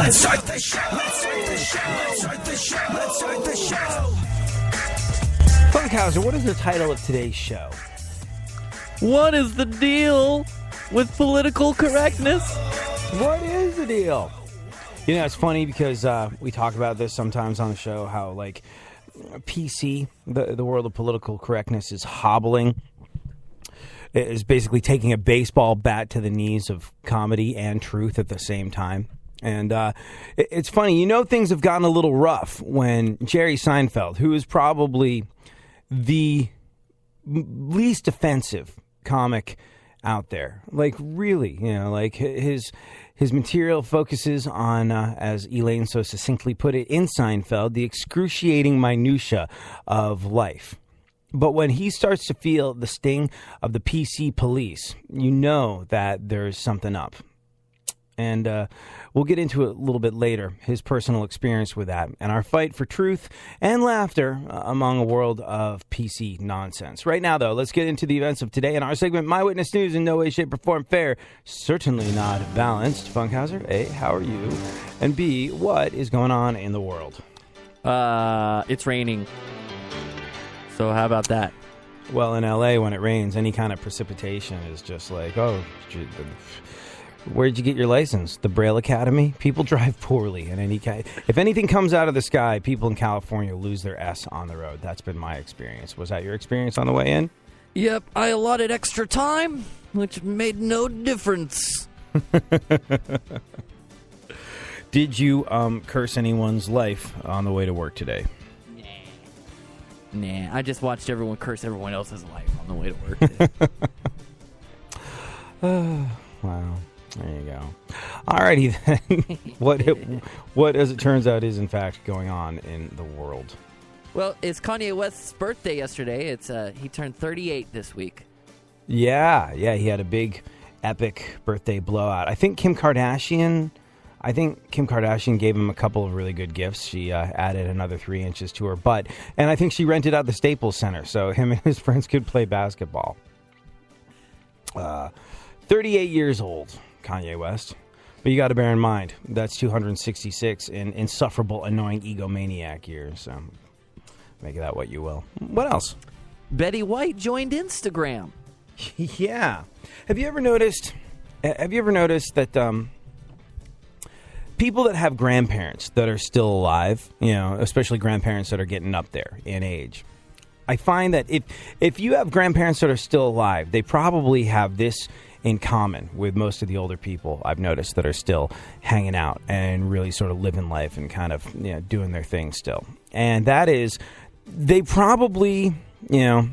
Let's start the show. Let's start the show. Let's start the show. Let's start the show. Funkhauser, what is the title of today's show? What is the deal with political correctness? What is the deal? You know, it's funny because we talk about this sometimes on the show, how, like, PC, the world of political correctness, is hobbling. It is basically taking a baseball bat to the knees of comedy and truth at the same time. And it's funny, you know, things have gotten a little rough when Jerry Seinfeld, who is probably the least offensive comic out there, like, really, you know, like, his material focuses on, as Elaine so succinctly put it in Seinfeld, the excruciating minutia of life. But when he starts to feel the sting of the PC police, you know that there's something up. And we'll get into it a little bit later, his personal experience with that, and our fight for truth and laughter among a world of PC nonsense. Right now, though, let's get into the events of today in our segment, My Witness News, in no way, shape, or form fair, certainly not balanced. Funkhauser, A, how are you? And B, what is going on in the world? It's raining. So how about that? Well, in L.A., when it rains, any kind of precipitation is just like, oh, where'd you get your license? The Braille Academy? People drive poorly. And if anything comes out of the sky, people in California lose their S on the road. That's been my experience. Was that your experience on the way in? Yep, I allotted extra time, which made no difference. Did you curse anyone's life on the way to work today? Nah, I just watched everyone curse everyone else's life on the way to work today. Wow. There you go. Alrighty then. What, as it turns out, is in fact going on in the world? Well, it's Kanye West's birthday yesterday. He turned 38 this week. Yeah, he had a big, epic birthday blowout. I think Kim Kardashian gave him a couple of really good gifts. She added another 3 inches to her butt, and I think she rented out the Staples Center so him and his friends could play basketball. 38 years old, Kanye West. But you got to bear in mind, that's 266 in insufferable, annoying egomaniac years. So make of that what you will. What else? Betty White joined Instagram. Yeah. Have you ever noticed that people that have grandparents that are still alive, you know, especially grandparents that are getting up there in age, I find that if you have grandparents that are still alive, they probably have this in common with most of the older people I've noticed that are still hanging out and really sort of living life and kind of, you know, doing their thing still. And that is, they probably, you know,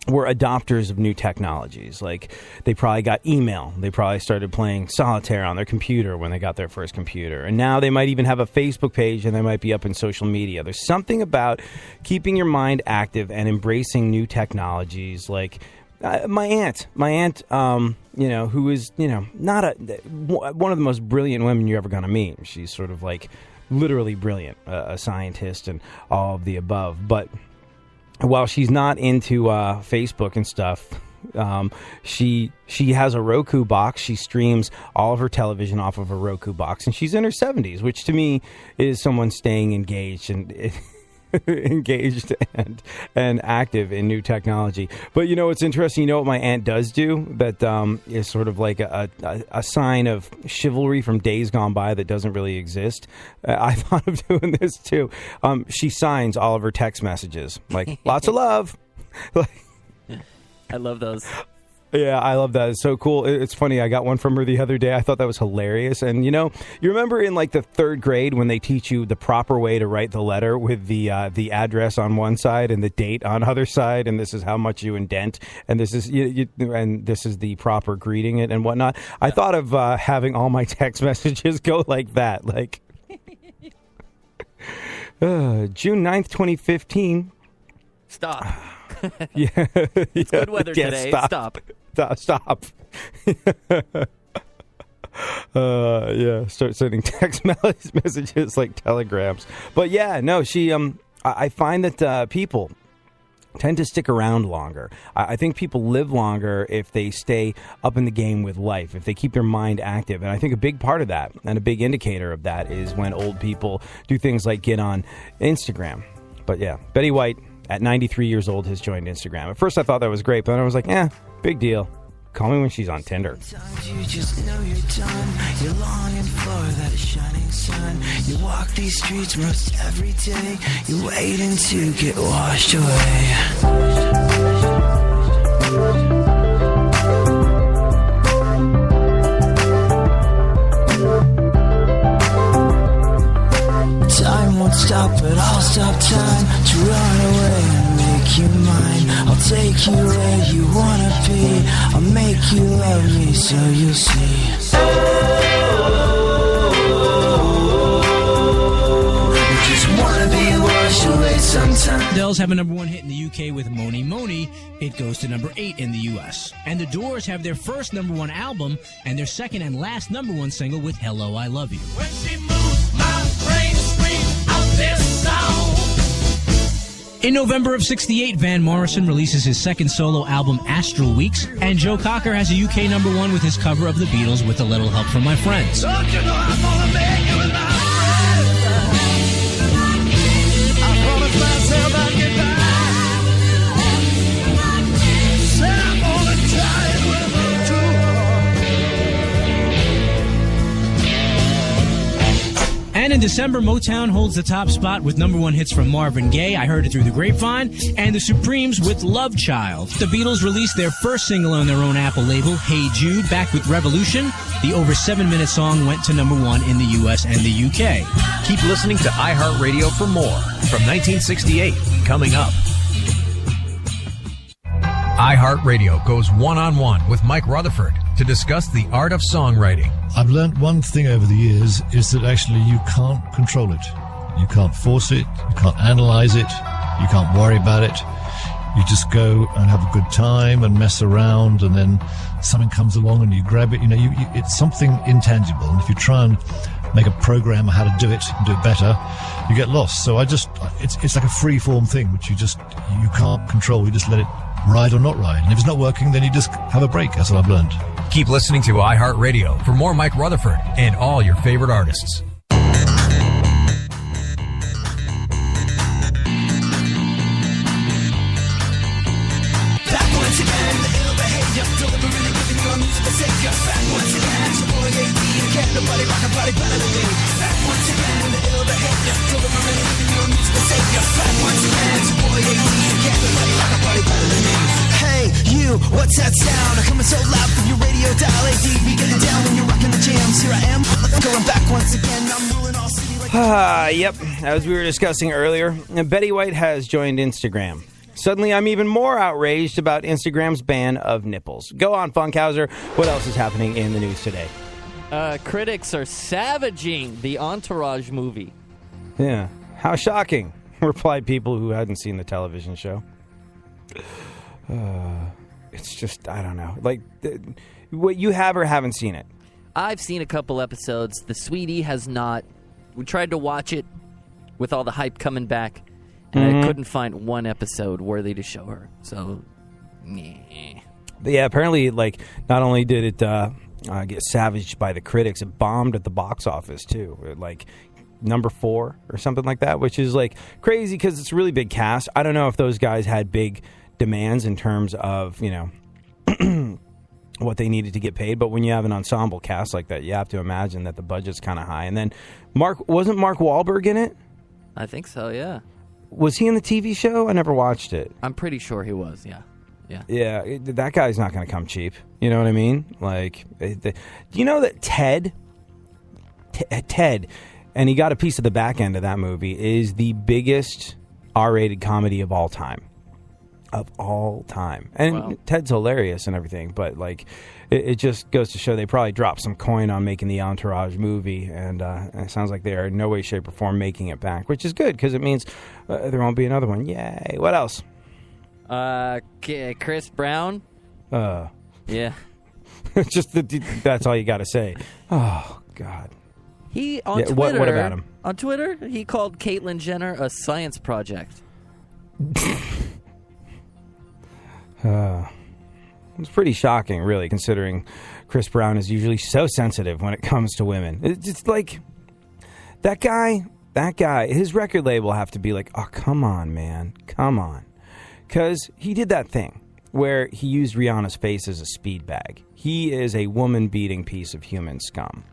were adopters of new technologies. Like, they probably got email. They probably started playing solitaire on their computer when they got their first computer. And now they might even have a Facebook page, and they might be up in social media. There's something about keeping your mind active and embracing new technologies. Like, my aunt, you know, who is, you know, not one of the most brilliant women you're ever going to meet. She's sort of like literally brilliant, a scientist and all of the above. But while she's not into Facebook and stuff, she has a Roku box. She streams all of her television off of a Roku box, and she's in her 70s, which to me is someone staying engaged and and active in new technology. But you know what's interesting? You know what my aunt does do that is sort of like a sign of chivalry from days gone by that doesn't really exist? I thought of doing this too. She signs all of her text messages, like, lots of love. I love those. Yeah, I love that. It's so cool. It's funny. I got one from her the other day. I thought that was hilarious. And, you know, you remember in like the third grade when they teach you the proper way to write the letter with the address on one side and the date on other side, and this is how much you indent, and this is and this is the proper greeting it and whatnot. I thought of having all my text messages go like that, like June 9th, 2015. Stop. Yeah, it's good weather today. Stop. Start sending text messages like telegrams. But yeah, no, she I find that people tend to stick around longer. I think people live longer if they stay up in the game with life, if they keep their mind active. And I think a big part of that and a big indicator of that is when old people do things like get on Instagram. But yeah, Betty White at 93 years old has joined Instagram. At first I thought that was great, but then I was like, big deal. Call me when she's on Tinder. Sometimes you just know you're done. You're longing for that shining sun. You walk these streets most every day. You're waiting to get washed away. Time won't stop, but I'll stop time to run away and make you mine. I'll take you where you wanna be. I'll make you love me so you'll see. You just wanna be washed away sometime. Adele's have a number 1 hit in the UK with Moni Moni. It goes to number 8 in the US. And the Doors have their first number 1 album and their second and last number 1 single with Hello, I Love You. When she moves, my brain screams out this sound. In November of '68, Van Morrison releases his second solo album, Astral Weeks, and Joe Cocker has a UK number 1 with his cover of the Beatles with a little help from my friends. Don't you know I'm gonna make you my friend? I promised myself I'd get back. Said I'm gonna try it with too hard. And in December, Motown holds the top spot with number 1 hits from Marvin Gaye, I Heard It Through the Grapevine, and the Supremes with Love Child. The Beatles released their first single on their own Apple label, Hey Jude, back with Revolution. The over 7-minute song went to number 1 in the US and the UK. Keep listening to iHeartRadio for more from 1968 coming up. iHeartRadio goes one-on-one with Mike Rutherford to discuss the art of songwriting. I've learned one thing over the years is that actually you can't control it. You can't force it. You can't analyze it. You can't worry about it. You just go and have a good time and mess around, and then something comes along and you grab it. It's something intangible. And if you try and make a program how to do it and do it better, you get lost. So it's like a free form thing, which you can't control. You just let it ride or not ride. And if it's not working, then you just have a break. That's what I've learned. Keep listening to iHeartRadio for more Mike Rutherford and all your favorite artists. Back once again, the ill behavior, delivering and giving your musical savior. Back once again, your boy AD, can't nobody rock a body better than me. Back once again, the ill behavior, delivering and giving your musical savior. Back once again, your boy AD, can't nobody rock a body better than me. Hey, you, what's that sound? Coming so loud from your radio dial. AD, we get it down when you're rocking the jams. Here I am, going back once again. I'm ruling all city like. Yep, as we were discussing earlier, Betty White has joined Instagram. Suddenly, I'm even more outraged about Instagram's ban of nipples. Go on, Funkhauser. What else is happening in the news today? Critics are savaging the Entourage movie. Yeah, how shocking, replied people who hadn't seen the television show. It's just, I don't know. Like, what you have or haven't seen it? I've seen a couple episodes. The sweetie has not. We tried to watch it with all the hype coming back, and I couldn't find one episode worthy to show her. So, yeah. But yeah, apparently, like, not only did it get savaged by the critics, it bombed at the box office, too. Like, number 4 or something like that, which is, like, crazy because it's a really big cast. I don't know if those guys had big demands in terms of, what they needed to get paid, but when you have an ensemble cast like that, you have to imagine that the budget's kind of high. And then wasn't Mark Wahlberg in it? I think so, yeah. Was he in the TV show? I never watched it. I'm pretty sure he was, yeah. Yeah, that guy's not going to come cheap. You know what I mean? Like, do you know that Ted, and he got a piece of the back end of that movie, is the biggest R-rated comedy of all time. And wow. Ted's hilarious and everything, but like it just goes to show they probably dropped some coin on making the Entourage movie, and it sounds like they are in no way, shape, or form making it back, which is good because it means there won't be another one. Yay! What else? Chris Brown. Yeah. Just that's all you got to say. Oh God. He on Twitter. What about him? On Twitter, he called Caitlyn Jenner a science project. It's pretty shocking, really, considering Chris Brown is usually so sensitive when it comes to women. It's just like that guy, his record label have to be like, oh, come on, man, come on. Because he did that thing where he used Rihanna's face as a speed bag. He is a woman-beating piece of human scum.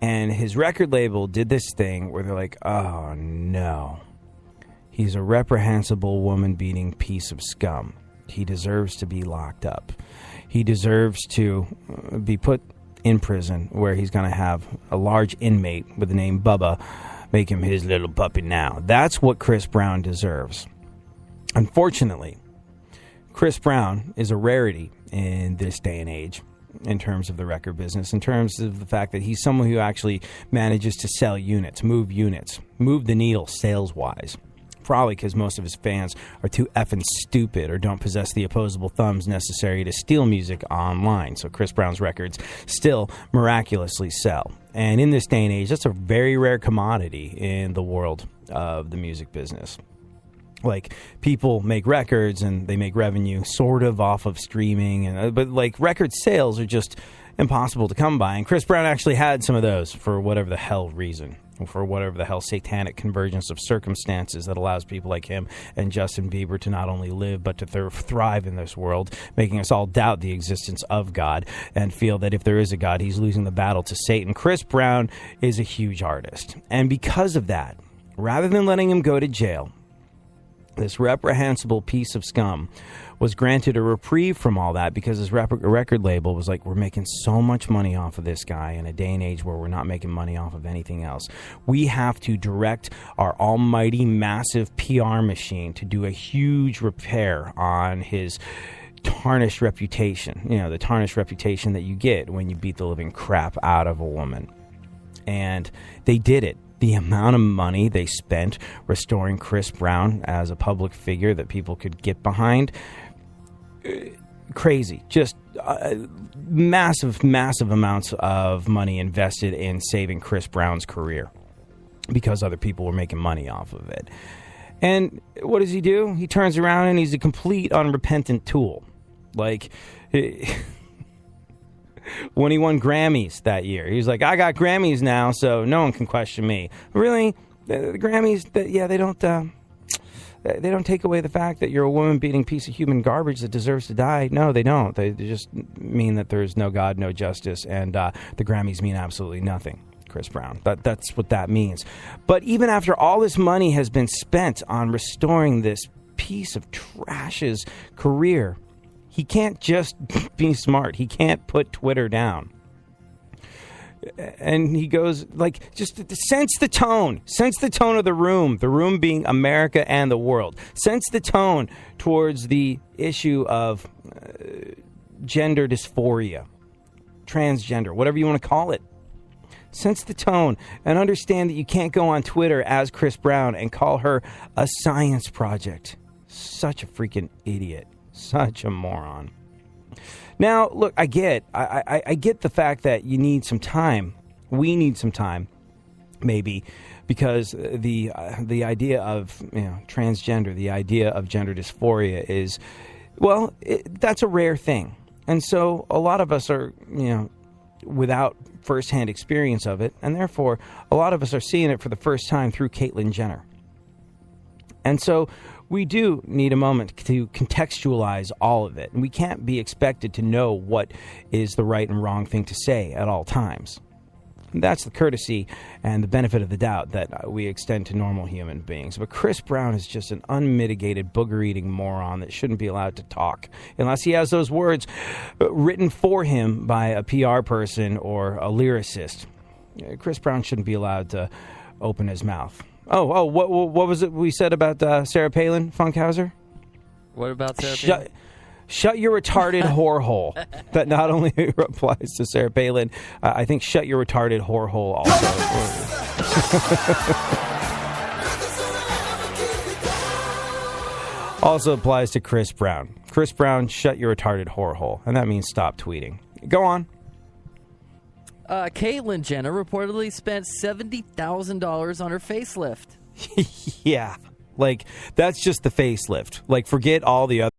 And his record label did this thing where they're like, oh, no. He's a reprehensible woman-beating piece of scum. He deserves to be locked up. He deserves to be put in prison where he's going to have a large inmate with the name Bubba make him his little puppy now. That's what Chris Brown deserves. Unfortunately, Chris Brown is a rarity in this day and age in terms of the record business, in terms of the fact that he's someone who actually manages to sell units, move the needle sales-wise. Probably because most of his fans are too effing stupid or don't possess the opposable thumbs necessary to steal music online. So Chris Brown's records still miraculously sell. And in this day and age, that's a very rare commodity in the world of the music business. Like, people make records and they make revenue sort of off of streaming, but like record sales are just impossible to come by. And Chris Brown actually had some of those for whatever the hell reason. For whatever the hell satanic convergence of circumstances that allows people like him and Justin Bieber to not only live but to thrive in this world, making us all doubt the existence of God and feel that if there is a God, he's losing the battle to Satan. Chris Brown is a huge artist. And because of that, rather than letting him go to jail, this reprehensible piece of scum was granted a reprieve from all that because his record label was like, we're making so much money off of this guy in a day and age where we're not making money off of anything else. We have to direct our almighty massive PR machine to do a huge repair on his tarnished reputation. You know, the tarnished reputation that you get when you beat the living crap out of a woman. And they did it. The amount of money they spent restoring Chris Brown as a public figure that people could get behind, crazy. Just massive amounts of money invested in saving Chris Brown's career because other people were making money off of it. And what does he do? He turns around and he's a complete unrepentant tool. Like, when he won Grammys that year, he was like, I got Grammys now, so no one can question me. Really? The Grammys, they don't take away the fact that you're a woman-beating piece of human garbage that deserves to die. No, they don't. They just mean that there's no God, no justice, and the Grammys mean absolutely nothing, Chris Brown. That's what that means. But even after all this money has been spent on restoring this piece of trash's career, he can't just be smart. He can't put Twitter down. And he goes, like, just sense the tone of the room being America and the world. Sense the tone towards the issue of gender dysphoria, transgender, whatever you want to call it. Sense the tone and understand that you can't go on Twitter as Chris Brown and call her a science project. Such a freaking idiot. Such a moron. Now, look, I get the fact that you need some time. We need some time, maybe, because the idea of transgender, the idea of gender dysphoria is, well, that's a rare thing, and so a lot of us are without firsthand experience of it, and therefore a lot of us are seeing it for the first time through Caitlyn Jenner, and so we do need a moment to contextualize all of it. And we can't be expected to know what is the right and wrong thing to say at all times. And that's the courtesy and the benefit of the doubt that we extend to normal human beings. But Chris Brown is just an unmitigated booger-eating moron that shouldn't be allowed to talk unless he has those words written for him by a PR person or a lyricist. Chris Brown shouldn't be allowed to open his mouth. What was it we said about Sarah Palin, Funkhauser? What about Sarah Palin? Shut your retarded whore hole. That not only applies to Sarah Palin, I think shut your retarded whore hole also. Also applies to Chris Brown. Chris Brown, shut your retarded whore hole. And that means stop tweeting. Go on. Caitlyn Jenner reportedly spent $70,000 on her facelift. Yeah. Like, that's just the facelift. Like, forget all the other